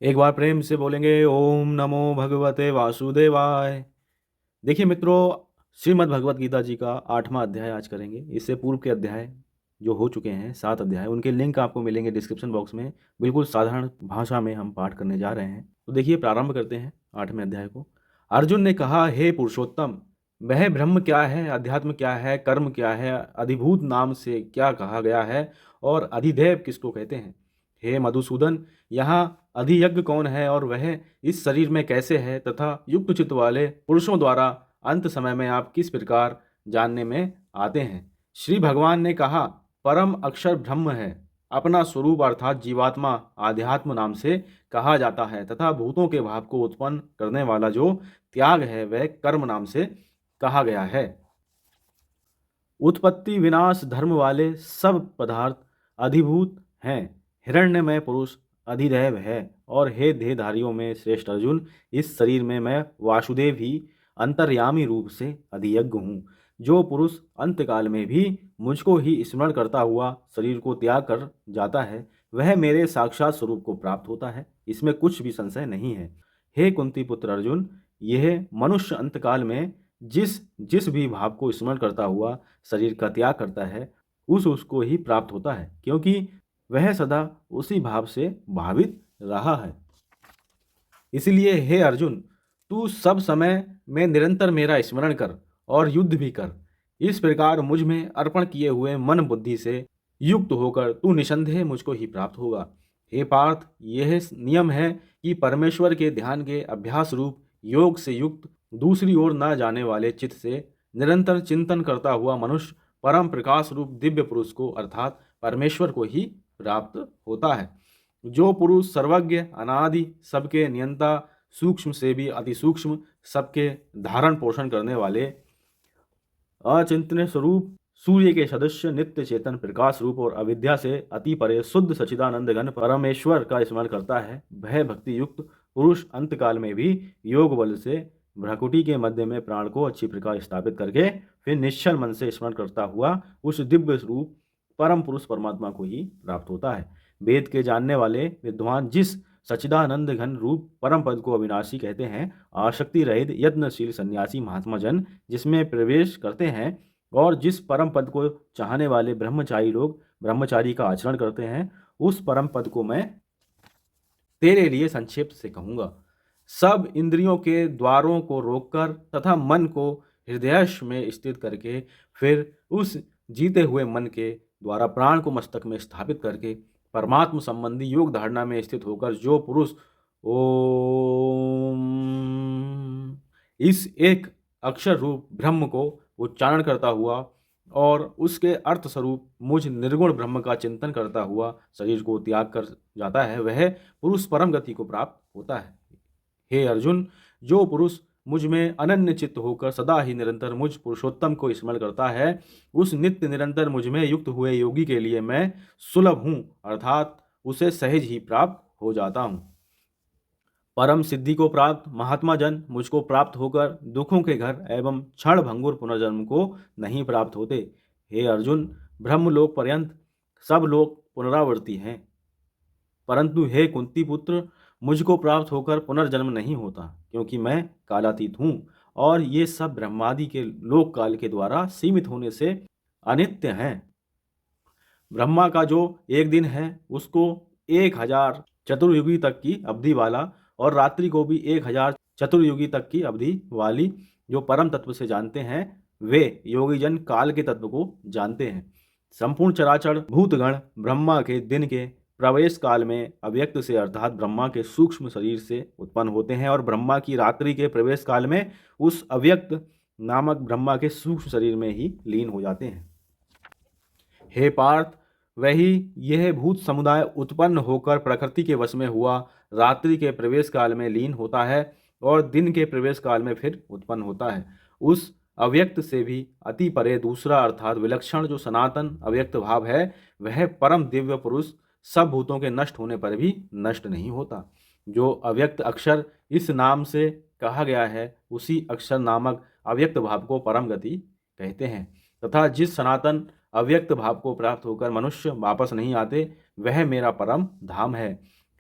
एक बार प्रेम से बोलेंगे ओम नमो भगवते वासुदेवाय। देखिए मित्रों, श्रीमद् भगवत गीता जी का 8वां अध्याय आज करेंगे। इससे पूर्व के अध्याय जो हो चुके हैं 7 अध्याय, उनके लिंक आपको मिलेंगे डिस्क्रिप्शन बॉक्स में। बिल्कुल साधारण भाषा में हम पाठ करने जा रहे हैं। तो देखिए, प्रारंभ करते हैं 8वें अध्याय को। अर्जुन ने कहा, हे पुरुषोत्तम, वह ब्रह्म क्या है, अध्यात्म क्या है, कर्म क्या है, अधिभूत नाम से क्या कहा गया है और अधिदेव किसको कहते हैं? हे मधुसूदन, यहाँ अधियज्ञ कौन है और वह इस शरीर में कैसे है, तथा युक्त चित्त वाले पुरुषों द्वारा अंत समय में आप किस प्रकार जानने में आते हैं? श्री भगवान ने कहा, परम अक्षर ब्रह्म है। अपना स्वरूप अर्थात जीवात्मा आध्यात्म नाम से कहा जाता है तथा भूतों के भाव को उत्पन्न करने वाला जो त्याग है वह कर्म नाम से कहा गया है। उत्पत्ति विनाश धर्म वाले सब पदार्थ अधिभूत हैं। हिरण्यमय पुरुष अधिदैव है। और हे देहधारियों में श्रेष्ठ अर्जुन, इस शरीर में मैं वासुदेव ही अंतर्यामी रूप से अधियज्ञ हूँ। जो पुरुष अंतकाल में भी मुझको ही स्मरण करता हुआ शरीर को त्याग कर जाता है, वह मेरे साक्षात स्वरूप को प्राप्त होता है। इसमें कुछ भी संशय नहीं है। हे कुंती पुत्र अर्जुन, यह मनुष्य अंतकाल में जिस जिस भी भाव को स्मरण करता हुआ शरीर का त्याग करता है, उसको ही प्राप्त होता है, क्योंकि वह सदा उसी भाव से भावित रहा है। इसलिए हे अर्जुन, तू सब समय में निरंतर मेरा स्मरण कर और युद्ध भी कर। इस प्रकार मुझ में अर्पण किए हुए मन बुद्धि से युक्त होकर तू निसंदेह मुझको ही प्राप्त होगा। हे पार्थ, यह नियम है कि परमेश्वर के ध्यान के अभ्यास रूप योग से युक्त दूसरी ओर न जाने वाले चित्त से निरंतर चिंतन करता हुआ मनुष्य परम प्रकाश रूप दिव्य पुरुष को अर्थात परमेश्वर को ही प्राप्त होता है। जो पुरुष सर्वज्ञ अनादि सबके नियंता, सूक्ष्म से भी अति सूक्ष्म, सबके धारण पोषण करने वाले, अचिंतन स्वरूप, सूर्य के सदस्य, नित्य चेतन प्रकाश रूप और अविद्या से अति परे शुद्ध सचिदानंद घन परमेश्वर का स्मरण करता है, वह भक्ति युक्त पुरुष अंतकाल में भी योग बल से भ्राकुटी के मध्य में प्राण को अच्छी प्रकार स्थापित करके फिर निश्चल मन से स्मरण करता हुआ उस दिव्य रूप परम पुरुष परमात्मा को ही प्राप्त होता है। वेद के जानने वाले विद्वान जिस सच्चिदानंद घन रूप परम पद को अविनाशी कहते हैं, आसक्ति रहित यत्नशील सन्यासी महात्मा जन जिसमें प्रवेश करते हैं और जिस परम पद को चाहने वाले ब्रह्मचारी लोग ब्रह्मचारी का आचरण करते हैं, उस परम पद को मैं तेरे लिए संक्षेप से कहूँगा। सब इंद्रियों के द्वारों को रोककर तथा मन को हृदय में स्थित करके फिर उस जीते हुए मन के द्वारा प्राण को मस्तक में स्थापित करके परमात्म संबंधी योग धारणा में स्थित होकर जो पुरुष ओम इस एक अक्षर रूप ब्रह्म को उच्चारण करता हुआ और उसके अर्थ स्वरूप मुझ निर्गुण ब्रह्म का चिंतन करता हुआ शरीर को त्याग कर जाता है, वह पुरुष परम गति को प्राप्त होता है। हे अर्जुन, जो पुरुष मुझ में अनन्य चित्त होकर सदा ही निरंतर मुझ पुरुषोत्तम को स्मरण करता है, उस नित्य निरंतर मुझ में युक्त हुए योगी के लिए मैं सुलभ हूँ, अर्थात उसे सहज ही प्राप्त हो जाता हूँ। परम सिद्धि को प्राप्त महात्मा जन मुझको प्राप्त होकर दुखों के घर एवं क्षण भंगुर पुनर्जन्म को नहीं प्राप्त होते। हे अर्जुन, ब्रह्मलोक पर्यंत सब लोग पुनरावर्ती हैं, परंतु हे कुंती पुत्र, मुझको प्राप्त होकर पुनर्जन्म नहीं होता, क्योंकि मैं कालातीत हूँ और ये सब ब्रह्मादि के लोक काल के द्वारा सीमित होने से अनित्य हैं। ब्रह्मा का जो एक दिन है उसको 1000 चतुर्युगी तक की अवधि वाला और रात्रि को भी 1000 चतुर्युगी तक की अवधि वाली जो परम तत्व से जानते हैं, वे योगीजन काल के तत्व को जानते हैं। संपूर्ण चराचर भूतगण ब्रह्मा के दिन के प्रवेश काल में अव्यक्त से अर्थात ब्रह्मा के सूक्ष्म शरीर से उत्पन्न होते हैं और ब्रह्मा की रात्रि के प्रवेश काल में उस अव्यक्त नामक ब्रह्मा के सूक्ष्म शरीर में ही लीन हो जाते हैं। हे पार्थ, वही यह भूत समुदाय उत्पन्न होकर प्रकृति के वश में हुआ रात्रि के प्रवेश काल में लीन होता है और दिन के प्रवेश काल में फिर उत्पन्न होता है। उस अव्यक्त से भी अति परे दूसरा अर्थात विलक्षण जो सनातन अव्यक्त भाव है, वह परम दिव्य पुरुष सब भूतों के नष्ट होने पर भी नष्ट नहीं होता। जो अव्यक्त अक्षर इस नाम से कहा गया है, उसी अक्षर नामक अव्यक्त भाव को परम गति कहते हैं तथा जिस सनातन अव्यक्त भाव को प्राप्त होकर मनुष्य वापस नहीं आते, वह मेरा परम धाम है।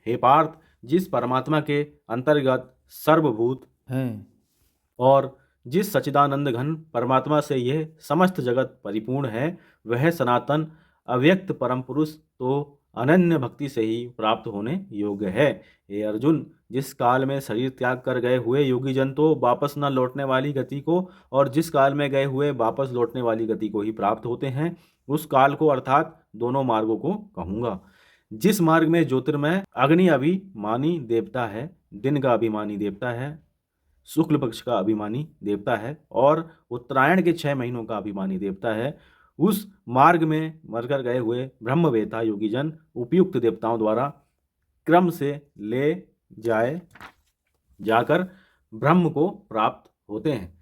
हे पार्थ, जिस परमात्मा के अंतर्गत सर्वभूत हैं और जिस सच्चिदानंद घन परमात्मा से यह समस्त जगत परिपूर्ण है, वह सनातन अव्यक्त परम पुरुष तो अनन्य भक्ति से ही प्राप्त होने योग्य है। हे अर्जुन, जिस काल में शरीर त्याग कर गए हुए योगी जन तो वापस न लौटने वाली गति को और जिस काल में गए हुए वापस लौटने वाली गति को ही प्राप्त होते हैं, उस काल को अर्थात दोनों मार्गों को कहूँगा। जिस मार्ग में ज्योतिर्मय अग्नि अभिमानी देवता है, दिन का अभिमानी देवता है, शुक्ल पक्ष का अभिमानी देवता है और उत्तरायण के 6 महीनों का अभिमानी देवता है, उस मार्ग में मरकर गए हुए ब्रह्मवेता योगीजन उपयुक्त देवताओं द्वारा क्रम से ले जाकर ब्रह्म को प्राप्त होते हैं।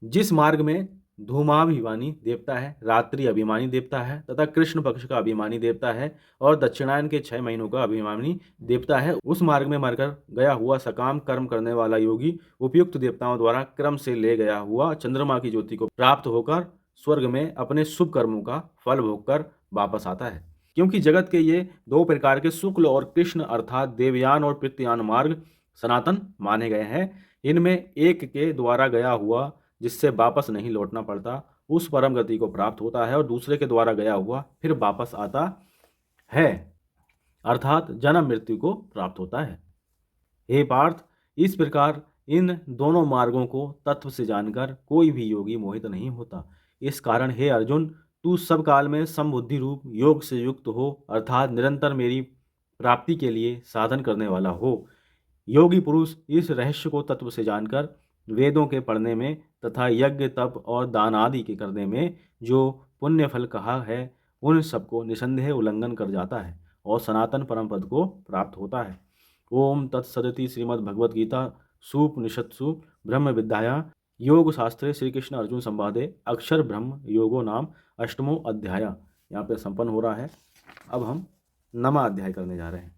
जिस मार्ग में धूमाभिमानी देवता है, रात्रि अभिमानी देवता है तथा कृष्ण पक्ष का अभिमानी देवता है और दक्षिणायन के 6 महीनों का अभिमानी देवता है, उस मार्ग में मरकर गया हुआ सकाम कर्म करने वाला योगी उपयुक्त देवताओं द्वारा क्रम से ले गया हुआ चंद्रमा की ज्योति को प्राप्त होकर स्वर्ग में अपने शुभ कर्मों का फल भोगकर वापस आता है। क्योंकि जगत के ये 2 प्रकार के शुक्ल और कृष्ण अर्थात देवयान और पितृयान मार्ग सनातन माने गए हैं, इनमें एक के द्वारा गया हुआ जिससे वापस नहीं लौटना पड़ता उस परम गति को प्राप्त होता है और दूसरे के द्वारा गया हुआ फिर वापस आता है अर्थात जन्म मृत्यु को प्राप्त होता है। हे पार्थ, इस प्रकार इन दोनों मार्गों को तत्व से जानकर कोई भी योगी मोहित नहीं होता। इस कारण हे अर्जुन, तू सब काल में समबुद्धि रूप योग से युक्त हो अर्थात निरंतर मेरी प्राप्ति के लिए साधन करने वाला हो। योगी पुरुष इस रहस्य को तत्व से जानकर वेदों के पढ़ने में तथा यज्ञ तप और दान आदि के करने में जो पुण्य फल कहा है, उन सबको निसंदेह उल्लंघन कर जाता है और सनातन परम पद को प्राप्त होता है। ओम तत्सदिति श्रीमद्भगवद्गीता सुपनिषत्सु ब्रह्म विद्याया योग शास्त्रे श्री कृष्ण अर्जुन संवादे अक्षर ब्रह्म योगो नाम 8वां अध्याय यहाँ पे संपन्न हो रहा है। अब हम 9वां अध्याय करने जा रहे हैं।